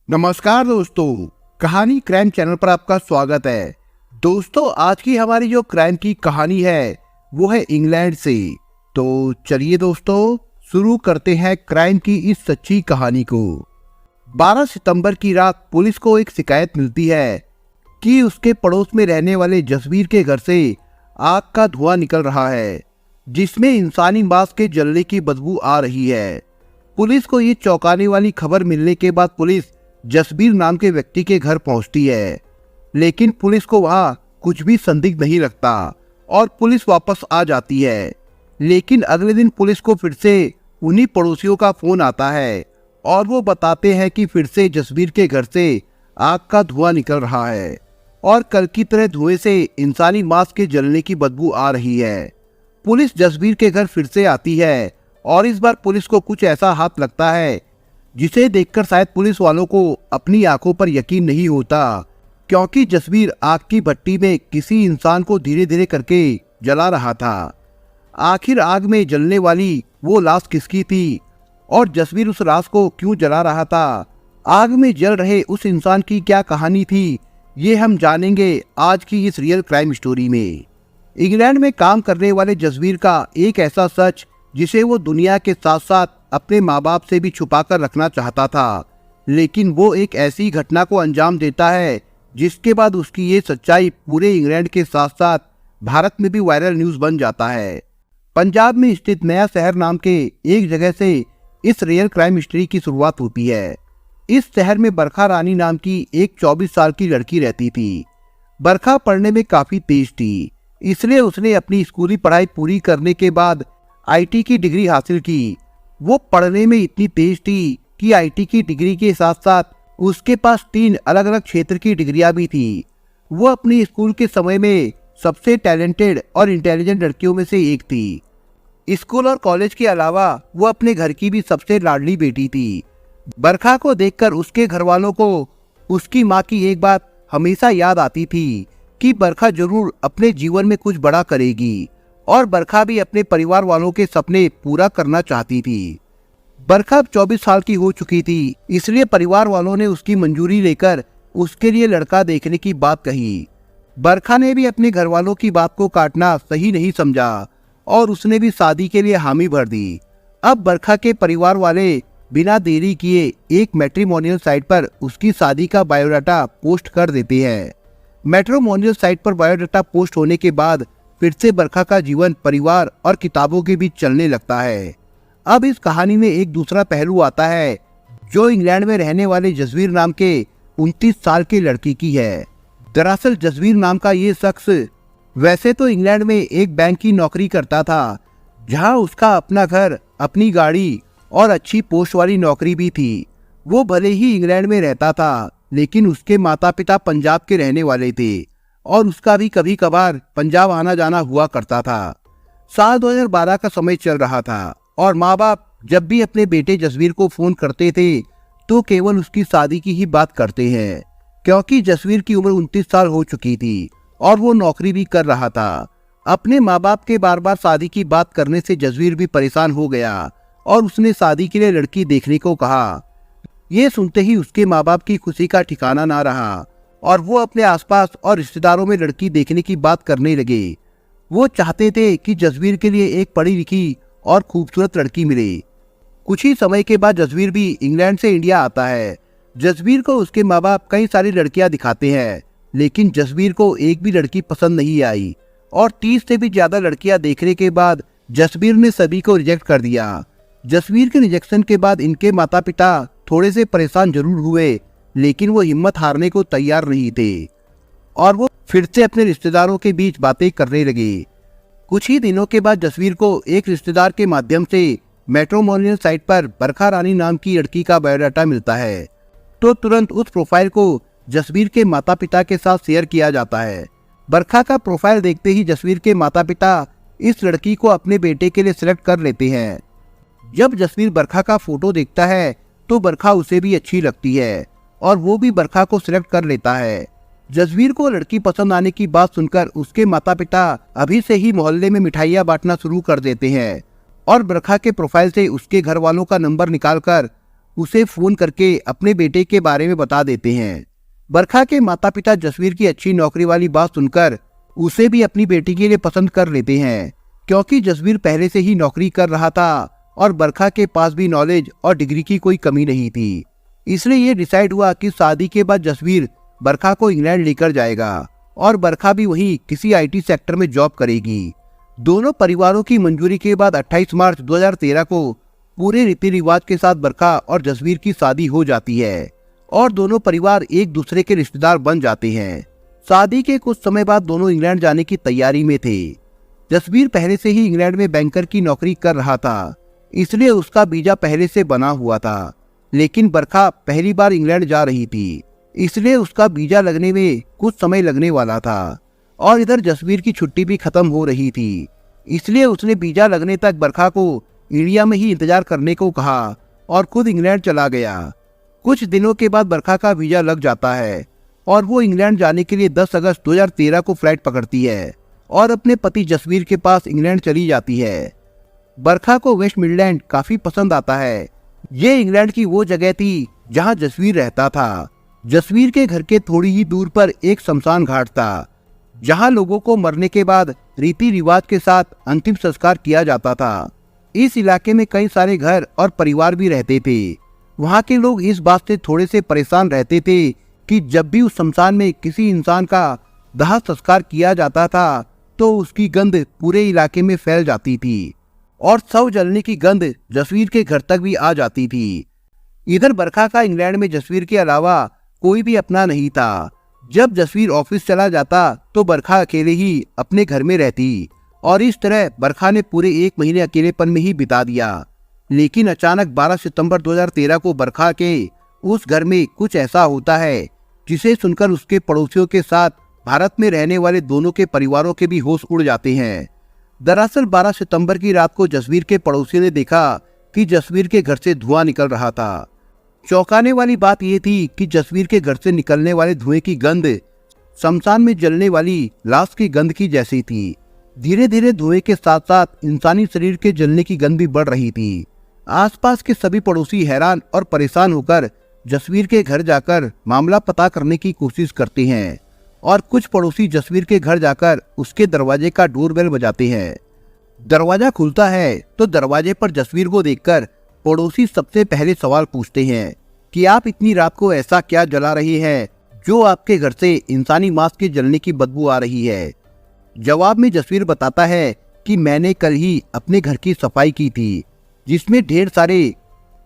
नमस्कार दोस्तों, कहानी क्राइम चैनल पर आपका स्वागत है। दोस्तों, आज की हमारी जो क्राइम की कहानी है वो है इंग्लैंड से। तो चलिए दोस्तों, शुरू करते हैं क्राइम की इस सच्ची कहानी को। 12 सितंबर की रात पुलिस को एक शिकायत मिलती है कि उसके पड़ोस में रहने वाले जसवीर के घर से आग का धुआं निकल रहा है, जिसमें इंसानी मांस के जलने की बदबू आ रही है। पुलिस को ये चौंकाने वाली खबर मिलने के बाद पुलिस जसबीर नाम के व्यक्ति के घर पहुंचती है, लेकिन पुलिस को वहां कुछ भी संदिग्ध नहीं लगता और पुलिस वापस आ जाती है। लेकिन अगले दिन पुलिस को फिर से उन्हीं पड़ोसियों का फोन आता है और वो बताते हैं कि फिर से जसबीर के घर से आग का धुआं निकल रहा है और कल की तरह धुएं से इंसानी मांस के जलने की बदबू आ रही है। पुलिस जसबीर के घर फिर से आती है और इस बार पुलिस को कुछ ऐसा हाथ लगता है जिसे देखकर शायद पुलिस वालों को अपनी आंखों पर यकीन नहीं होता, क्योंकि जसबीर आग की भट्टी में किसी इंसान को धीरे धीरे करके जला रहा था। आखिर आग में जलने वाली वो लाश किसकी थी और जसबीर उस लाश को क्यों जला रहा था? आग में जल रहे उस इंसान की क्या कहानी थी, ये हम जानेंगे आज की इस रियल क्राइम स्टोरी में। इंग्लैंड में काम करने वाले जसबीर का एक ऐसा सच जिसे वो दुनिया के साथ साथ अपने माँ बाप से भी छुपाकर रखना चाहता था, लेकिन वो एक ऐसी घटना को अंजाम देता है जिसके बाद उसकी ये सच्चाई पूरे इंग्लैंड के साथ साथ भारत में भी वायरल न्यूज बन जाता है। पंजाब में स्थित नया शहर नाम के एक जगह से इस रियल क्राइम मिस्ट्री की शुरुआत होती है। इस शहर में बरखा रानी नाम की एक 24 साल की लड़की रहती थी। बरखा पढ़ने में काफी तेज थी, इसलिए उसने अपनी स्कूली पढ़ाई पूरी करने के बाद IT की डिग्री हासिल की। वो पढ़ने में इतनी तेज थी कि IT की डिग्री के साथ साथ उसके पास 3 अलग अलग क्षेत्र की डिग्रियां भी थी। वो अपनी स्कूल के समय में सबसे टैलेंटेड और इंटेलिजेंट लड़कियों में से एक थी। स्कूल और कॉलेज के अलावा वो अपने घर की भी सबसे लाडली बेटी थी। बरखा को देखकर उसके घर वालों को उसकी माँ की एक बात हमेशा याद आती थी कि बरखा जरूर अपने जीवन में कुछ बड़ा करेगी और बरखा भी अपने परिवार वालों के सपने पूरा करना चाहती थी। बरखा 24 साल की हो चुकी थी, इसलिए परिवार वालों ने उसकी मंजूरी लेकर उसके लिए लड़का देखने की बात कही। बरखा ने भी अपने घर वालों की बात को काटना सही नहीं समझा और उसने भी शादी के लिए हामी भर दी। अब बरखा के परिवार वाले बिना देरी किए एक मैट्रिमोनियल साइट पर उसकी शादी का बायोडाटा पोस्ट कर देते हैं। मैट्रिमोनियल साइट पर बायोडाटा पोस्ट होने के बाद फिर से बरखा का जीवन परिवार और किताबों के बीच चलने लगता है। अब इस कहानी में एक दूसरा पहलू आता है जो इंग्लैंड में रहने वाले जसवीर नाम के 29 साल के लड़की की है। दरअसल जसवीर नाम का ये शख्स वैसे तो इंग्लैंड में एक बैंक की नौकरी करता था, जहां उसका अपना घर, अपनी गाड़ी और अच्छी पोस्ट वाली नौकरी भी थी। वो भले ही इंग्लैंड में रहता था, लेकिन उसके माता पिता पंजाब के रहने वाले थे और उसका भी कभी कभार पंजाब आना जाना हुआ करता था। साल 2012 का समय चल रहा था और माँ बाप जब भी अपने बेटे जसवीर को फोन करते थे तो केवल उसकी शादी की ही बात करते हैं, क्योंकि जसवीर की उम्र 29 साल हो चुकी थी और वो नौकरी भी कर रहा था। अपने माँ बाप के बार बार शादी की बात करने से जसवीर भी परेशान हो गया और उसने शादी के लिए लड़की देखने को कहा। ये सुनते ही उसके माँ बाप की खुशी का ठिकाना ना रहा और वो अपने आसपास और रिश्तेदारों में लड़की देखने की बात करने लगे। वो चाहते थे कि जसवीर के लिए एक पढ़ी लिखी और खूबसूरत लड़की मिले। कुछ ही समय के बाद जसवीर भी इंग्लैंड से इंडिया आता है। जसवीर को उसके माँ बाप कई सारी लड़कियां दिखाते हैं, लेकिन जसवीर को एक भी लड़की पसंद नहीं आई और 30 से भी ज्यादा लड़कियां देखने के बाद जसवीर ने सभी को रिजेक्ट कर दिया। जसवीर के रिजेक्शन के बाद इनके माता पिता थोड़े से परेशान जरूर हुए, लेकिन वो हिम्मत हारने को तैयार नहीं थे और वो फिर से अपने रिश्तेदारों के बीच बातें करने लगे। कुछ ही दिनों के बाद जसवीर को एक रिश्तेदार के माध्यम से मैट्रिमोनियल साइट पर बरखा रानी नाम की लड़की का बायोडाटा मिलता है, तो तुरंत उस प्रोफाइल को जसवीर के माता पिता के साथ शेयर किया जाता है। बरखा का प्रोफाइल देखते ही जसवीर के माता पिता इस लड़की को अपने बेटे के लिए सिलेक्ट कर लेते हैं। जब जसवीर बरखा का फोटो देखता है तो बरखा उसे भी अच्छी लगती है और वो भी बरखा को सिलेक्ट कर लेता है। जसवीर को लड़की पसंद आने की बात सुनकर उसके माता पिता अभी से ही मोहल्ले में मिठाइयाँ बांटना शुरू कर देते हैं और बरखा के प्रोफाइल से उसके घर वालों का नंबर निकालकर उसे फोन करके अपने बेटे के बारे में बता देते हैं। बरखा के माता पिता जसवीर की अच्छी नौकरी वाली बात सुनकर उसे भी अपनी बेटी के लिए पसंद कर लेते हैं, क्योंकि जसवीर पहले से ही नौकरी कर रहा था और बरखा के पास भी नॉलेज और डिग्री की कोई कमी नहीं थी। इसलिए ये डिसाइड हुआ कि शादी के बाद जसवीर बरखा को इंग्लैंड लेकर जाएगा और बरखा भी वहीं किसी IT सेक्टर में जॉब करेगी। दोनों परिवारों की मंजूरी के बाद 28 मार्च 2013 को पूरे रीति रिवाज के साथ बरखा और जसवीर की शादी हो जाती है और दोनों परिवार एक दूसरे के रिश्तेदार बन जाते हैं। शादी के कुछ समय बाद दोनों इंग्लैंड जाने की तैयारी में थे। जसवीर पहले से ही इंग्लैंड में बैंकर की नौकरी कर रहा था, इसलिए उसका वीजा पहले से बना हुआ था। लेकिन बरखा पहली बार इंग्लैंड जा रही थी, इसलिए उसका वीजा लगने में कुछ समय लगने वाला था और इधर जसवीर की छुट्टी भी खत्म हो रही थी। इसलिए उसने वीजा लगने तक बरखा को इंडिया में ही इंतजार करने को कहा और खुद इंग्लैंड चला गया। कुछ दिनों के बाद बरखा का वीजा लग जाता है और वो इंग्लैंड जाने के लिए 10 अगस्त 2013 को फ्लाइट पकड़ती है और अपने पति जसवीर के पास इंग्लैंड चली जाती है। बरखा को वेस्ट मिडलैंड काफी पसंद आता है। ये इंग्लैंड की वो जगह थी जहां जसवीर रहता था। जसवीर के घर के थोड़ी ही दूर पर एक शमशान घाट था, जहां लोगों को मरने के बाद रीति रिवाज के साथ अंतिम संस्कार किया जाता था। इस इलाके में कई सारे घर और परिवार भी रहते थे। वहां के लोग इस बात से थोड़े से परेशान रहते थे कि जब भी उस शमशान में किसी इंसान का दाह संस्कार किया जाता था तो उसकी गंध पूरे इलाके में फैल जाती थी और शव जलने की गंध जसवीर के घर तक भी आ जाती थी। इधर बरखा का इंग्लैंड में जसवीर के अलावा कोई भी अपना नहीं था। जब जसवीर ऑफिस चला जाता तो बरखा अकेले ही अपने घर में रहती और इस तरह बरखा ने पूरे 1 महीने अकेलेपन में ही बिता दिया। लेकिन अचानक 12 सितंबर 2013 को बरखा के उस घर में कुछ ऐसा होता है जिसे सुनकर उसके पड़ोसियों के साथ भारत में रहने वाले दोनों के परिवारों के भी होश उड़ जाते हैं। दरअसल 12 सितंबर की रात को जसवीर के पड़ोसी ने देखा कि जसवीर के घर से धुआं निकल रहा था। चौंकाने वाली बात यह थी कि जसवीर के घर से निकलने वाले धुएं की गंध शमशान में जलने वाली लाश की गंध की जैसी थी। धीरे धीरे धुएं के साथ साथ इंसानी शरीर के जलने की गंध भी बढ़ रही थी। आसपास के सभी पड़ोसी हैरान और परेशान होकर जसवीर के घर जाकर मामला पता करने की कोशिश करते हैं और कुछ पड़ोसी जसवीर के घर जाकर उसके दरवाजे का डोरबेल बजाते हैं। दरवाजा खुलता है तो दरवाजे पर जसवीर को देखकर पड़ोसी सबसे पहले सवाल पूछते हैं कि आप इतनी रात को ऐसा क्या जला रहे हैं जो आपके घर से इंसानी मांस के जलने की बदबू आ रही है। जवाब में जसवीर बताता है कि मैंने कल ही अपने घर की सफाई की थी, जिसमें ढेर सारे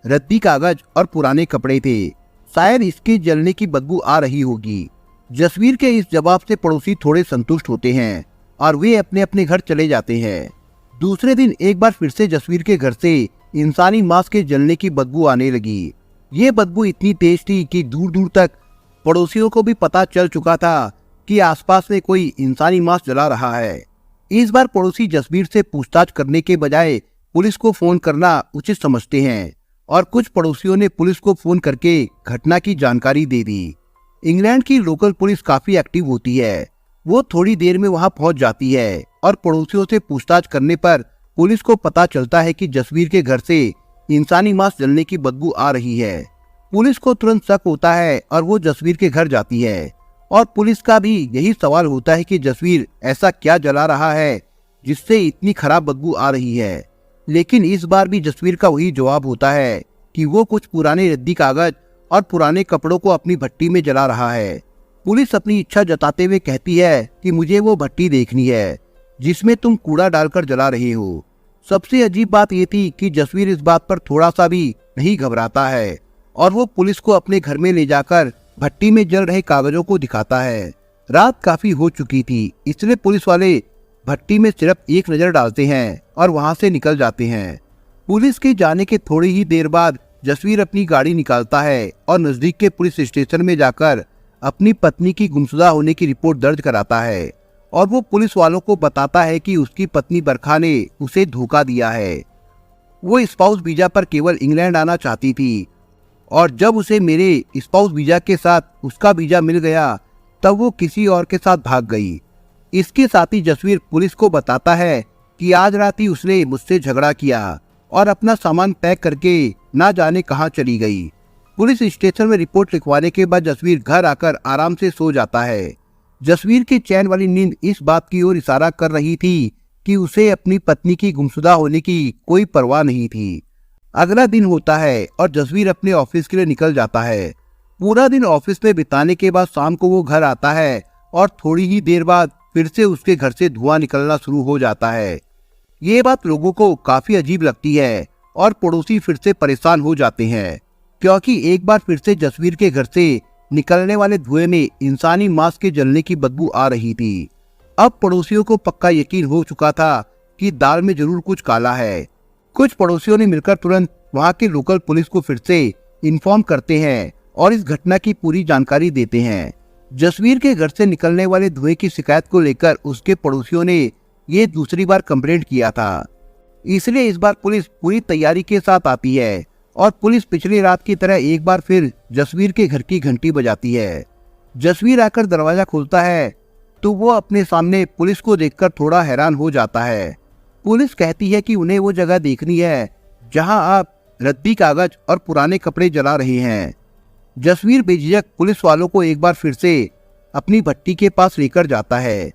रद्दी कागज और पुराने कपड़े थे। शायद इसके जलने की बदबू आ रही होगी। जसवीर के इस जवाब से पड़ोसी थोड़े संतुष्ट होते हैं और वे अपने अपने घर चले जाते हैं। दूसरे दिन एक बार फिर से जसवीर के घर से इंसानी मांस के जलने की बदबू आने लगी। ये बदबू इतनी तेज थी कि दूर दूर तक पड़ोसियों को भी पता चल चुका था कि आसपास में कोई इंसानी मांस जला रहा है। इस बार पड़ोसी जसवीर से पूछताछ करने के बजाय पुलिस को फोन करना उचित समझते हैं और कुछ पड़ोसियों ने पुलिस को फोन करके घटना की जानकारी दे दी। इंग्लैंड की लोकल पुलिस काफी एक्टिव होती है। वो थोड़ी देर में वहां पहुंच जाती है और पड़ोसियों से पूछताछ करने पर पुलिस को पता चलता है कि जसवीर के घर से इंसानी मांस जलने की बदबू आ रही है। पुलिस को तुरंत शक होता है और वो जसवीर के घर जाती है और पुलिस का भी यही सवाल होता है कि जसवीर ऐसा क्या जला रहा है जिससे इतनी खराब बदबू आ रही है। लेकिन इस बार भी जसवीर का वही जवाब होता है कि वो कुछ पुराने रद्दी कागज और पुराने कपड़ों को अपनी भट्टी में जला रहा है। पुलिस अपनी इच्छा जताते हुए कहती है कि मुझे वो भट्टी देखनी है जिसमें तुम कूड़ा डालकर जला रहे हो। सबसे अजीब बात ये थी कि जसवीर इस बात पर थोड़ा सा भी नहीं घबराता है और वो पुलिस को अपने घर में ले जाकर भट्टी में जल रहे कागजों को दिखाता है। रात काफी हो चुकी थी, इसलिए पुलिस वाले भट्टी में सिर्फ एक नजर डालते हैं और वहां से निकल जाते हैं। पुलिस के जाने के थोड़ी ही देर बाद जसवीर अपनी गाड़ी निकालता है और नजदीक के पुलिस स्टेशन में जाकर अपनी पत्नी की गुमशुदा होने की रिपोर्ट दर्ज कराता है और वो पुलिस वालों को बताता है कि उसकी पत्नी बरखा ने उसे धोखा दिया है। वो स्पाउस वीजा पर केवल इंग्लैंड आना चाहती थी और जब उसे मेरे स्पाउस वीजा के साथ उसका वीजा मिल गया तब वो किसी और के साथ भाग गई। इसके साथ ही जसवीर पुलिस को बताता है कि आज रात ही उसने मुझसे झगड़ा किया और अपना सामान पैक करके ना जाने कहां चली गई। पुलिस स्टेशन में रिपोर्ट लिखवाने के बाद जसवीर घर आकर आराम से सो जाता है। जसवीर की चैन वाली नींद इस बात की ओर इशारा कर रही थी कि उसे अपनी पत्नी की गुमशुदा होने की कोई परवाह नहीं थी। अगला दिन होता है और जसवीर अपने ऑफिस के लिए निकल जाता है। पूरा दिन ऑफिस में बिताने के बाद शाम को वो घर आता है और थोड़ी ही देर बाद फिर से उसके घर से धुआं निकलना शुरू हो जाता है। ये बात लोगों को काफी अजीब लगती है और पड़ोसी फिर से परेशान हो जाते हैं, क्योंकि एक बार फिर से जसवीर के घर से निकलने वाले धुएं में इंसानी मांस के जलने की बदबू आ रही थी। अब पड़ोसियों को पक्का यकीन हो चुका था कि दाल में जरूर कुछ काला है। कुछ पड़ोसियों ने मिलकर तुरंत वहां के लोकल पुलिस को फिर से इन्फॉर्म करते हैं और इस घटना की पूरी जानकारी देते हैं। जसवीर के घर से निकलने वाले धुएं की शिकायत को लेकर उसके पड़ोसियों ने ये दूसरी बार कंप्लेंट किया था, इसलिए इस बार पुलिस पूरी तैयारी के साथ आती है और पुलिस पिछली रात की तरह एक बार फिर जसवीर के घर की घंटी बजाती है। जसवीर आकर दरवाजा खोलता है तो वो अपने सामने पुलिस को देखकर थोड़ा हैरान हो जाता है। पुलिस कहती है कि उन्हें वो जगह देखनी है जहां आप रद्दी कागज और पुराने कपड़े जला रहे हैं। जसवीर बेझिझक पुलिस वालों को एक बार फिर से अपनी भट्टी के पास लेकर जाता है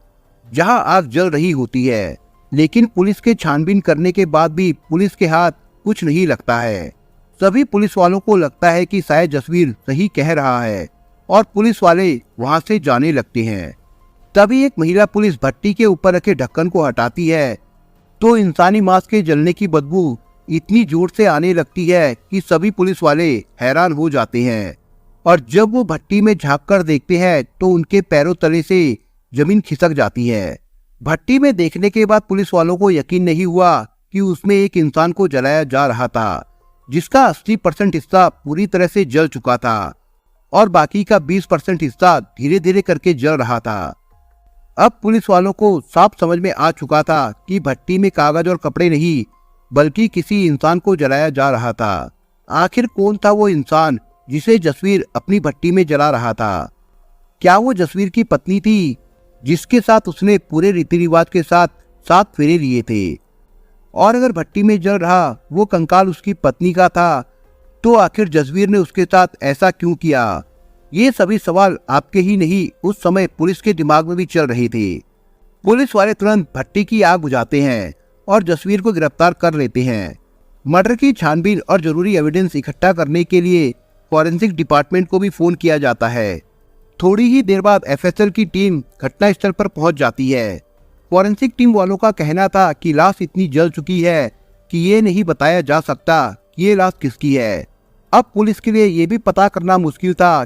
जहां आग जल रही होती है, लेकिन पुलिस के छानबीन करने के बाद भी पुलिस के हाथ कुछ नहीं लगता है। सभी पुलिस वालों को लगता है कि शायद जसवीर सही कह रहा है और पुलिस वाले वहां से जाने लगते हैं। तभी एक महिला पुलिस भट्टी के ऊपर रखे ढक्कन को हटाती है तो इंसानी मांस के जलने की बदबू इतनी जोर से आने लगती है कि सभी पुलिस वाले हैरान हो जाते हैं और जब वो भट्टी में झांक कर देखते हैं तो उनके पैरों तले से जमीन खिसक जाती है। भट्टी में देखने के बाद पुलिस वालों को यकीन नहीं हुआ कि उसमें एक इंसान को जलाया जा रहा था, जिसका 80% हिस्सा पूरी तरह से जल चुका था और बाकी का 20% हिस्सा धीरे धीरे करके जल रहा था। अब पुलिस वालों को साफ समझ में आ चुका था कि भट्टी में कागज और कपड़े नहीं बल्कि किसी इंसान को जलाया जा रहा था। आखिर कौन था वो इंसान जिसे जसवीर अपनी भट्टी में जला रहा था? क्या वो जसवीर की पत्नी थी जिसके साथ उसने पूरे रीति रिवाज के साथ 7 फेरे लिए थे? और अगर भट्टी में जल रहा वो कंकाल उसकी पत्नी का था तो आखिर जसवीर ने उसके साथ ऐसा क्यों किया? ये सभी सवाल आपके ही नहीं उस समय पुलिस के दिमाग में भी चल रहे थे। पुलिस वाले तुरंत भट्टी की आग बुझाते हैं और जसवीर को गिरफ्तार कर लेते हैं। मर्डर की छानबीन और जरूरी एविडेंस इकट्ठा करने के लिए फॉरेंसिक डिपार्टमेंट को भी फोन किया जाता है। थोड़ी ही देर बाद एफएसएल की टीम घटनास्थल पर पहुंच जाती है। फॉरेंसिक टीम वालों का कहना था कि लाश इतनी जल चुकी है कि ये नहीं बताया जा सकता कि ये लाश किसकी है। अब पुलिस के लिए ये भी पता करना मुश्किल था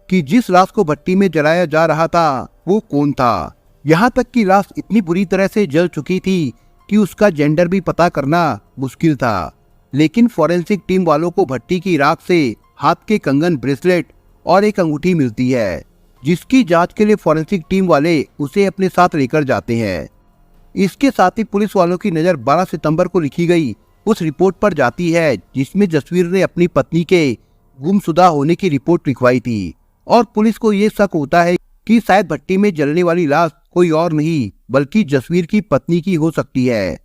कि जिस लाश को भट्टी में जलाया जा रहा था वो कौन था। यहाँ तक कि लाश इतनी बुरी तरह से जल चुकी थी कि उसका जेंडर भी पता करना मुश्किल था। लेकिन फॉरेंसिक टीम वालों को भट्टी की राख से हाथ के कंगन, ब्रेसलेट और एक अंगूठी मिलती है, जिसकी जांच के लिए फॉरेंसिक टीम वाले उसे अपने साथ लेकर जाते हैं। इसके साथ ही पुलिस वालों की नज़र 12 सितंबर को लिखी गई उस रिपोर्ट पर जाती है जिसमें जसवीर ने अपनी पत्नी के गुमशुदा होने की रिपोर्ट लिखवाई थी और पुलिस को ये शक होता है कि शायद भट्टी में जलने वाली लाश कोई और नहीं बल्कि जसवीर की पत्नी की हो सकती है।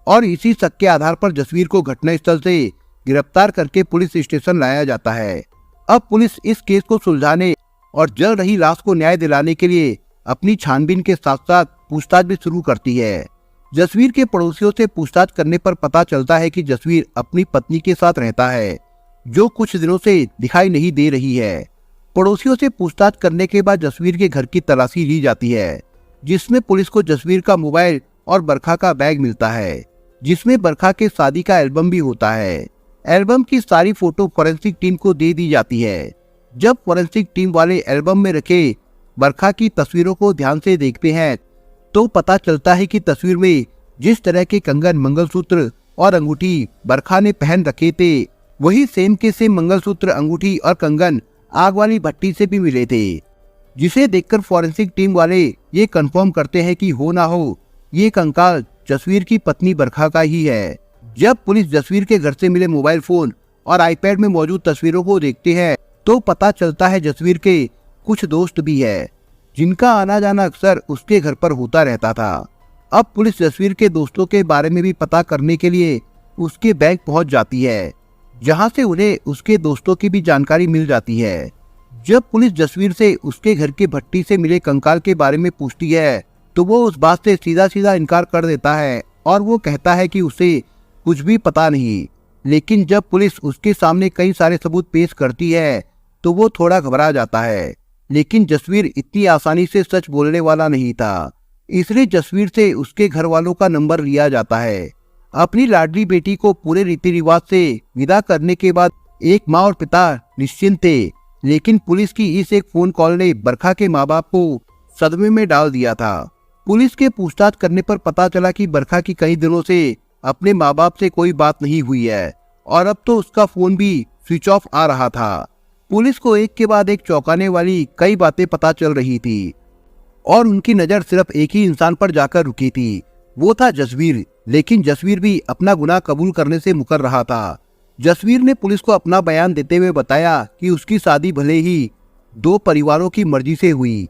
और इसी शक के आधार पर जसवीर को घटनास्थल से गिरफ्तार करके पुलिस स्टेशन लाया जाता है। अब पुलिस इस केस को सुलझाने और जल रही लाश को न्याय दिलाने के लिए अपनी छानबीन के साथ साथ पूछताछ भी शुरू करती है। जसवीर के पड़ोसियों से पूछताछ करने पर पता चलता है कि जसवीर अपनी पत्नी के साथ रहता है, जो कुछ दिनों से दिखाई नहीं दे रही है। पड़ोसियों से पूछताछ करने के बाद जसवीर के घर की तलाशी ली जाती है, जिसमें पुलिस को जसवीर का मोबाइल और बरखा का बैग मिलता है, जिसमें बरखा के शादी का एल्बम भी होता है। एल्बम की सारी फोटो फॉरेंसिक टीम को दे दी जाती है। जब फॉरेंसिक टीम वाले एल्बम में रखे बरखा की तस्वीरों को ध्यान से देखते हैं तो पता चलता है कि तस्वीर में जिस तरह के कंगन, मंगलसूत्र और अंगूठी बरखा ने पहन रखे थे, वही सेम के सेम मंगलसूत्र, अंगूठी और कंगन आग वाली भट्टी से भी मिले थे, जिसे देखकर फॉरेंसिक टीम वाले ये कंफर्म करते हैं कि हो ना हो ये कंकाल जसवीर की पत्नी बरखा का ही है। जब पुलिस जसवीर के घर से मिले मोबाइल फोन और आईपैड में मौजूद तस्वीरों को देखते हैं तो पता चलता है जसवीर के कुछ दोस्त भी है, जिनका आना जाना अक्सर उसके घर पर होता रहता था। अब पुलिस जसवीर के दोस्तों के बारे में भी पता करने के लिए उसके बैंक पहुंच जाती है, जहां से उन्हें उसके दोस्तों की भी जानकारी मिल जाती है। जब पुलिस जसवीर से उसके घर के भट्टी से मिले कंकाल के बारे में पूछती है तो वो उस बात से सीधा सीधा इनकार कर देता है और वो कहता है कि उसे कुछ भी पता नहीं। लेकिन जब पुलिस उसके सामने कई सारे सबूत पेश करती है तो वो थोड़ा घबरा जाता है। लेकिन जसवीर इतनी आसानी से सच बोलने वाला नहीं था, इसलिए जसवीर से उसके घर वालों का नंबर लिया जाता है। अपनी लाडली बेटी को पूरे रीति रिवाज से विदा करने के बाद एक माँ और पिता निश्चिंत थे। लेकिन पुलिस की इस एक फोन कॉल ने बरखा के माँ बाप को सदमे में डाल दिया था। पुलिस के पूछताछ करने पर पता चला कि बरखा की कई दिनों से अपने माँ बाप से कोई बात नहीं हुई है और अब तो उसका फोन भी स्विच ऑफ आ रहा था। पुलिस को एक के बाद एक चौंकाने वाली कई बातें पता चल रही थी और उनकी नजर सिर्फ एक ही इंसान पर जाकर रुकी थी, वो था जसवीर। लेकिन जसवीर भी अपना गुनाह कबूल करने से मुकर रहा था। जसवीर ने पुलिस को अपना बयान देते हुए बताया कि उसकी शादी भले ही दो परिवारों की मर्जी से हुई,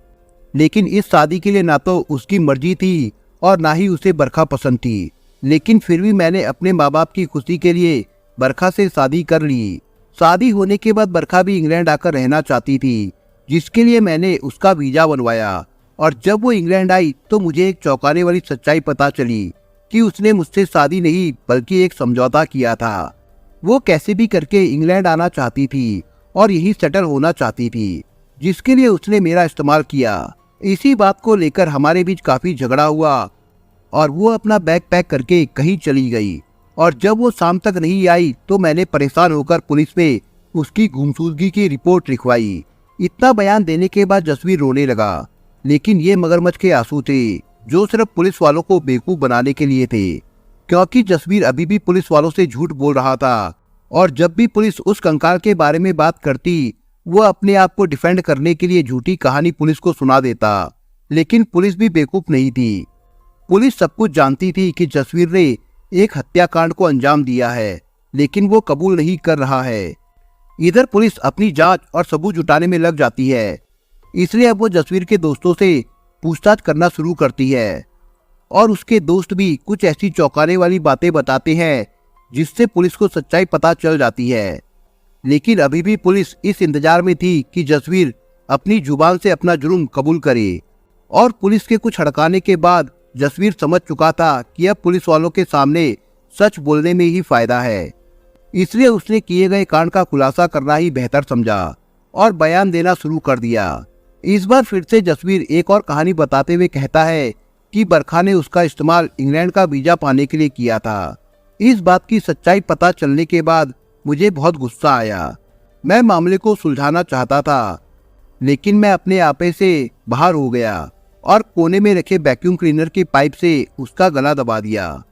लेकिन इस शादी के लिए ना तो उसकी मर्जी थी और ना ही उसे बरखा पसंद थी। लेकिन फिर भी मैंने अपने माँ बाप की खुशी के लिए बरखा से शादी कर ली। शादी होने के बाद बरखा भी इंग्लैंड आकर रहना चाहती थी, जिसके लिए मैंने उसका वीजा बनवाया। और जब वो इंग्लैंड आई तो मुझे एक चौंकाने वाली सच्चाई पता चली कि उसने मुझसे शादी नहीं बल्कि एक समझौता किया था। वो कैसे भी करके इंग्लैंड आना चाहती थी और यहीं सेटल होना चाहती थी, जिसके लिए उसने मेरा इस्तेमाल किया। इसी बात को लेकर हमारे बीच काफी झगड़ा हुआ और वो अपना बैग पैक करके कहीं चली गई। और जब वो शाम तक नहीं आई तो मैंने परेशान होकर पुलिस में उसकी गुमशुदगी की रिपोर्ट लिखवाई। इतना बयान देने के बाद जसवीर रोने लगा, लेकिन ये मगरमच्छ के आंसू थे जो सिर्फ पुलिस वालों को बेवकूफ बनाने के लिए थे, क्योंकि जसवीर अभी भी पुलिस वालों से झूठ बोल रहा था। और जब भी पुलिस उस कंकाल के बारे में बात करती वो अपने आप को डिफेंड करने के लिए झूठी कहानी पुलिस को सुना देता। लेकिन पुलिस भी बेवकूफ नहीं थी। पुलिस सब कुछ जानती थी कि जसवीर ने एक हत्याकांड को अंजाम दिया है, लेकिन वो कबूल नहीं कर रहा है। इधर पुलिस अपनी जांच और सबूत जुटाने में लग जाती है, इसलिए अब वो जसवीर के दोस्तों से पूछताछ करना शुरू करती है और उसके दोस्त भी कुछ ऐसी चौंकाने वाली बातें बताते हैं जिससे पुलिस को सच्चाई पता चल जाती है। लेकिन अभी भी पुलिस इस इंतजार में थी कि जसवीर अपनी जुबान से अपना जुर्म कबूल करे। और पुलिस के कुछ हड़काने के बाद जसवीर समझ चुका था कि अब पुलिस वालों के सामने सच बोलने में ही फायदा है, इसलिए उसने किए गए कांड का खुलासा करना ही बेहतर समझा और बयान देना शुरू कर दिया। इस बार फिर से जसवीर एक और कहानी बताते हुए कहता है कि बरखा ने उसका इस्तेमाल इंग्लैंड का वीजा पाने के लिए किया था। इस बात की सच्चाई पता चलने के बाद मुझे बहुत गुस्सा आया। मैं मामले को सुलझाना चाहता था, लेकिन मैं अपने आपे से बाहर हो गया और कोने में रखे वैक्यूम क्लीनर के पाइप से उसका गला दबा दिया।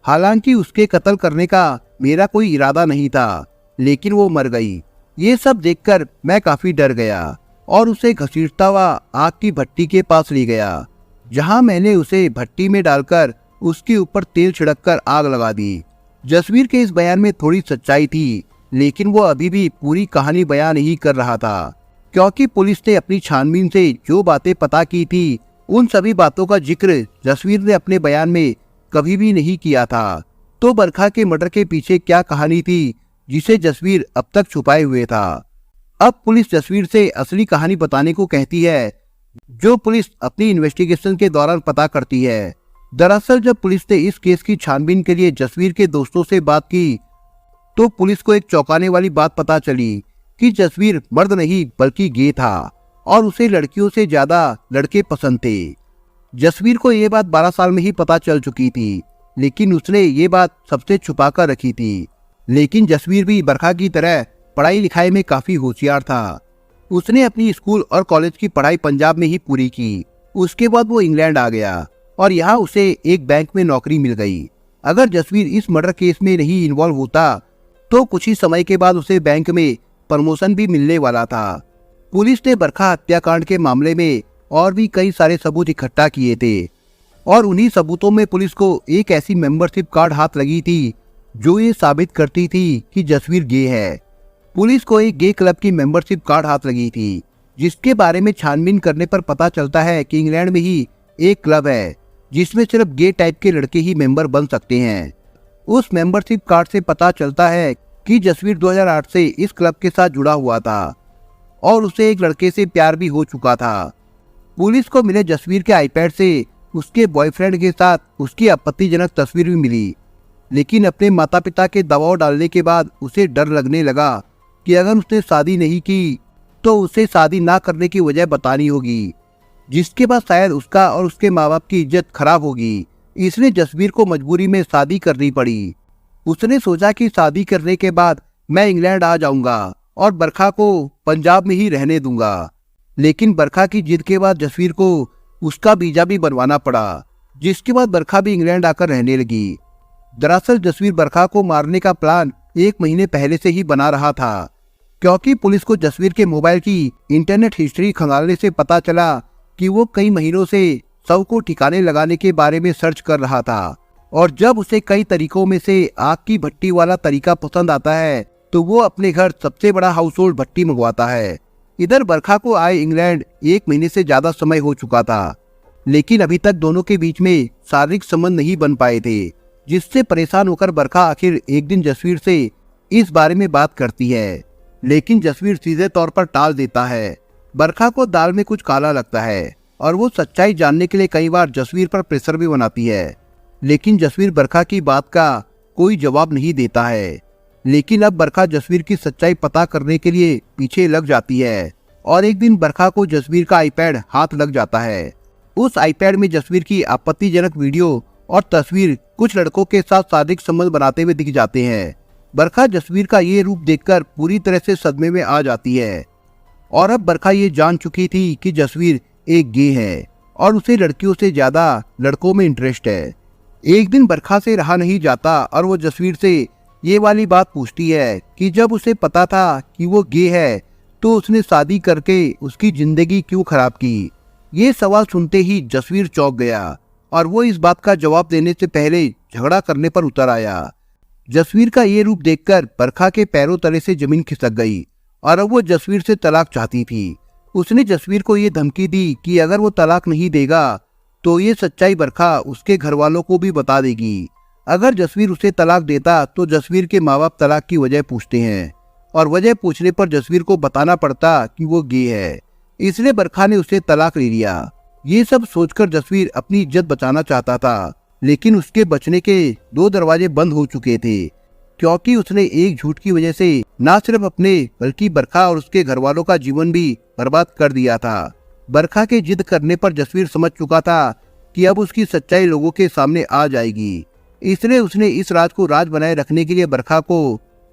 हालांकि उसके कत्ल करने का मेरा कोई इरादा नहीं था, लेकिन वो मर गई। ये सब देखकर मैं काफी डर गया और उसे घसीटता हुआ आग की भट्टी के पास ले गया, जहां मैंने उसे भट्टी में डालकर उसके ऊपर तेल छिड़ककर आग लगा दी। जसवीर के इस बयान में थोड़ी सच्चाई थी, लेकिन वो अभी भी पूरी कहानी बयान नहीं कर रहा था, क्योंकि पुलिस ने अपनी छानबीन से जो बातें पता की थी उन सभी बातों का जिक्र जसवीर ने अपने बयान में कभी भी नहीं किया था। तो बरखा के मर्डर के पीछे क्या कहानी थी जिसे जसवीर अब तक छुपाए हुए था। अब पुलिस जसवीर से असली कहानी बताने को कहती है, जो पुलिस अपनी इन्वेस्टिगेशन के दौरान पता करती है। दरअसल जब पुलिस ने इस केस की छानबीन के लिए जसवीर के दोस्तों से बात की तो पुलिस को एक चौंकाने वाली बात पता चली कि जसवीर मर्द नहीं बल्कि गे था और उसे लड़कियों से ज्यादा लड़के पसंद थे। जसवीर को ये बात 12 साल में ही पता चल चुकी थी, लेकिन उसने ये बात सबसे छुपा कर रखी थी। लेकिन जसवीर भी बरखा की तरह पढ़ाई लिखाई में काफी होशियार था। उसने अपनी स्कूल और कॉलेज की पढ़ाई पंजाब में ही पूरी की। उसके बाद वो इंग्लैंड आ गया और यहाँ उसे एक बैंक में नौकरी मिल गई। अगर जसवीर इस मर्डर केस में नहीं इन्वॉल्व होता तो कुछ ही समय के बाद उसे बैंक में प्रमोशन भी मिलने वाला था। पुलिस ने बरखा हत्याकांड के मामले में और भी कई सारे सबूत इकट्ठा किए थे और उन्हीं सबूतों में पुलिस को एक ऐसी मेंबरशिप कार्ड हाथ लगी थी जो ये साबित करती थी कि जसवीर गे है। पुलिस को एक गे क्लब की मेंबरशिप कार्ड हाथ लगी थी, जिसके बारे में छानबीन करने पर पता चलता है कि इंग्लैंड में ही एक क्लब है जिसमें सिर्फ गे टाइप के लड़के ही मेंबर बन सकते हैं। उस मेंबरशिप कार्ड से पता चलता है कि जसवीर 2008 से इस क्लब के साथ जुड़ा हुआ था और उसे एक लड़के से प्यार भी हो चुका था। पुलिस को मिले जसवीर के आईपैड से उसके बॉयफ्रेंड के साथ उसकी आपत्तिजनक तस्वीर भी मिली, लेकिन अपने माता पिता के दबाव डालने के बाद उसे डर लगने लगा कि अगर उसने शादी नहीं की तो उसे शादी ना करने की वजह बतानी होगी, जिसके बाद शायद उसका और उसके माँ बाप की इज्जत खराब होगी। इसने जसवीर को मजबूरी में शादी करनी पड़ी। उसने सोचा कि शादी करने के बाद मैं इंग्लैंड आ जाऊंगा और बरखा को पंजाब में ही रहने दूंगा, लेकिन बरखा की जिद के बाद जसवीर को उसका वीजा भी बनवाना पड़ा, जिसके बाद बरखा भी इंग्लैंड आकर रहने लगी। दरअसल जसवीर बरखा को मारने का प्लान 1 महीने पहले से ही बना रहा था, क्योंकि पुलिस को जसवीर के मोबाइल की इंटरनेट हिस्ट्री खंगालने से पता चला कि वो कई महीनों से शव को ठिकाने लगाने के बारे में सर्च कर रहा था। और जब उसे कई तरीकों में से आग की भट्टी वाला तरीका पसंद आता है तो वो अपने घर सबसे बड़ा हाउस होल्ड भट्टी मंगवाता है। इधर बरखा को आए इंग्लैंड 1 महीने से ज्यादा समय हो चुका था, लेकिन अभी तक दोनों के बीच में शारीरिक संबंध नहीं बन पाए थे, जिससे परेशान होकर बरखा आखिर एक दिन जसवीर से इस बारे में बात करती है, लेकिन जसवीर सीधे तौर पर टाल देता है। बरखा को दाल में कुछ काला लगता है और वो सच्चाई जानने के लिए कई बार जसवीर पर प्रेशर भी बनाती है, लेकिन जसवीर बरखा की बात का कोई जवाब नहीं देता है। लेकिन अब बरखा जसवीर की सच्चाई पता करने के लिए पीछे लग जाती है और एक दिन बरखा को जसवीर का आईपैड हाथ लग जाता है। उस आईपैड में जसवीर की आपत्तिजनक वीडियो और तस्वीर कुछ लड़कों के साथ शारीरिक संबंध बनाते हुए दिख जाते हैं। बरखा जसवीर का ये रूप देखकर पूरी तरह से सदमे में आ जाती है और अब बरखा ये जान चुकी थी कि जसवीर एक गे है और उसे लड़कियों से ज्यादा लड़कों में इंटरेस्ट है। एक दिन बरखा से रहा नहीं जाता और वो जसवीर से ये वाली बात पूछती है कि जब उसे पता था कि वो गे है तो उसने शादी करके उसकी जिंदगी क्यों खराब की। ये सवाल सुनते ही जसवीर चौंक गया और वो इस बात का जवाब देने से पहले झगड़ा करने पर उतर आया। जसवीर का ये रूप देखकर बरखा के पैरों तले से जमीन खिसक गई और अब वो जसवीर से तलाक चाहती थी। उसने जसवीर को ये धमकी दी कि अगर वो तलाक नहीं देगा तो ये सच्चाई बरखा उसके घर वालों को भी बता देगी। अगर जसवीर उसे तलाक देता तो जसवीर के माँ बाप तलाक की वजह पूछते हैं और वजह पूछने पर जसवीर को बताना पड़ता कि वो गे है, इसलिए बरखा ने उसे तलाक ले लिया। ये सब सोचकर जसवीर अपनी इज्जत बचाना चाहता था, लेकिन उसके बचने के 2 दरवाजे बंद हो चुके थे, क्योंकि उसने एक झूठ की वजह से न सिर्फ अपने बल्कि बरखा और उसके घर वालों का जीवन भी बर्बाद कर दिया था। बरखा के जिद करने पर जसवीर समझ चुका था कि अब उसकी सच्चाई लोगों के सामने आ जाएगी, इसलिए उसने इस राज को राज बनाए रखने के लिए बरखा को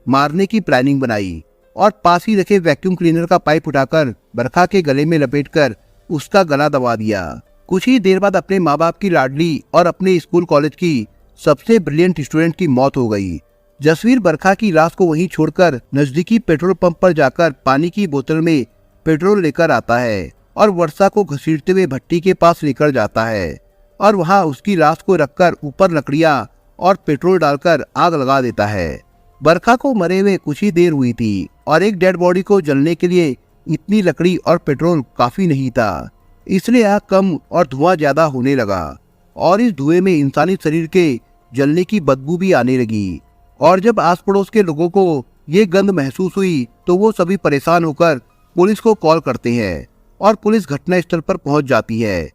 मारने की प्लानिंग बनाई और पास ही रखे वैक्यूम क्लीनर का पाइप उठाकर बरखा के गले में लपेटकर उसका गला दबा दिया। कुछ ही देर बाद अपने माँ बाप की लाडली और अपने स्कूल कॉलेज की सबसे ब्रिलियंट स्टूडेंट की मौत हो गई। जसवीर बरखा की लाश को वहीं छोड़कर नजदीकी पेट्रोल पंप पर जाकर पानी की बोतल में पेट्रोल लेकर आता है और वर्षा को घसीटते हुए भट्टी के पास लेकर जाता है और वहां उसकी लाश को रखकर ऊपर लकड़ियां और पेट्रोल डालकर आग लगा देता है। बरखा को मरे हुए कुछ ही देर हुई थी और एक डेड बॉडी को जलने के लिए इतनी लकड़ी और पेट्रोल काफी नहीं था, इसलिए आग कम और धुआं ज्यादा होने लगा और इस धुएं में इंसानी शरीर के जलने की बदबू भी आने लगी। और जब आस पड़ोस के लोगों को ये गंध महसूस हुई तो वो सभी परेशान होकर पुलिस को कॉल करते हैं और पुलिस घटनास्थल पर पहुंच जाती है।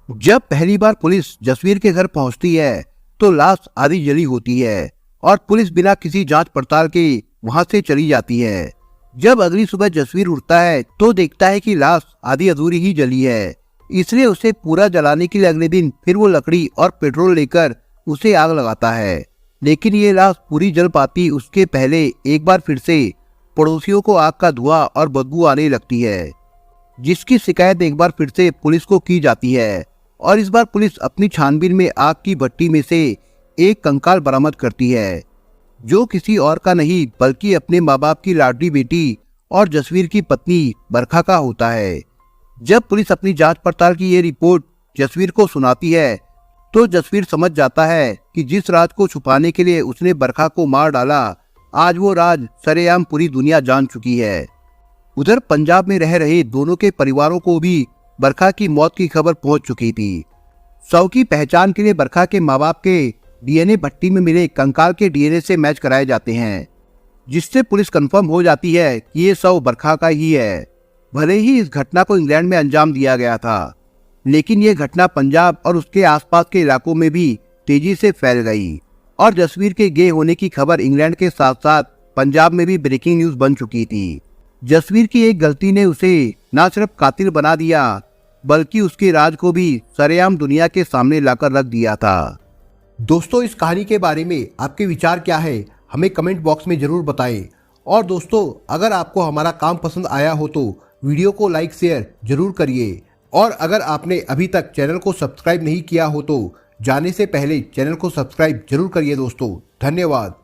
जब पहली बार पुलिस जसवीर के घर पहुंचती है तो लाश आधी जली होती है और पुलिस बिना किसी जांच पड़ताल के वहां से चली जाती है। जब अगली सुबह जसवीर उठता है तो देखता है कि लाश आधी अधूरी ही जली है, इसलिए उसे पूरा जलाने के लिए अगले दिन फिर वो लकड़ी और पेट्रोल लेकर उसे आग लगाता है। लेकिन ये लाश पूरी जल पाती उसके पहले एक बार फिर से पड़ोसियों को आग का धुआं और बदबू आने लगती है, जिसकी शिकायत एक बार फिर से पुलिस को की जाती है और इस बार पुलिस अपनी छानबीन में आग की भट्टी में से एक कंकाल बरामद करती है, जो किसी और का नहीं बल्कि अपने माँ बाप की लाडली बेटी और जसवीर की पत्नी बरखा का होता है। जब पुलिस अपनी जांच पड़ताल की ये रिपोर्ट जसवीर को सुनाती है तो जसवीर समझ जाता है कि जिस राज को छुपाने के लिए उसने बरखा को मार डाला, आज वो राज सरेआम पूरी दुनिया जान चुकी है। उधर पंजाब में रह रहे दोनों के परिवारों को भी बरखा की मौत की खबर पहुंच चुकी थी। शव की पहचान के लिए बरखा के माँ बाप के डीएनए भट्टी में मिले कंकाल के डीएनए से मैच कराए जाते हैं, जिससे पुलिस कंफर्म हो जाती है कि ये शव बरखा का ही है। भले ही इस घटना को इंग्लैंड में अंजाम दिया गया था, लेकिन ये घटना पंजाब और उसके आसपास के इलाकों में भी तेजी से फैल गई और जसवीर के गे होने की खबर इंग्लैंड के साथ साथ पंजाब में भी ब्रेकिंग न्यूज बन चुकी थी। जसवीर की एक गलती ने उसे न सिर्फ कातिल बना दिया, बल्कि उसके राज को भी सरेआम दुनिया के सामने लाकर रख दिया था। दोस्तों, इस कहानी के बारे में आपके विचार क्या है, हमें कमेंट बॉक्स में जरूर बताएं। और दोस्तों, अगर आपको हमारा काम पसंद आया हो तो वीडियो को लाइक शेयर जरूर करिए। और अगर आपने अभी तक चैनल को सब्सक्राइब नहीं किया हो तो जाने से पहले चैनल को सब्सक्राइब जरूर करिए दोस्तों। धन्यवाद।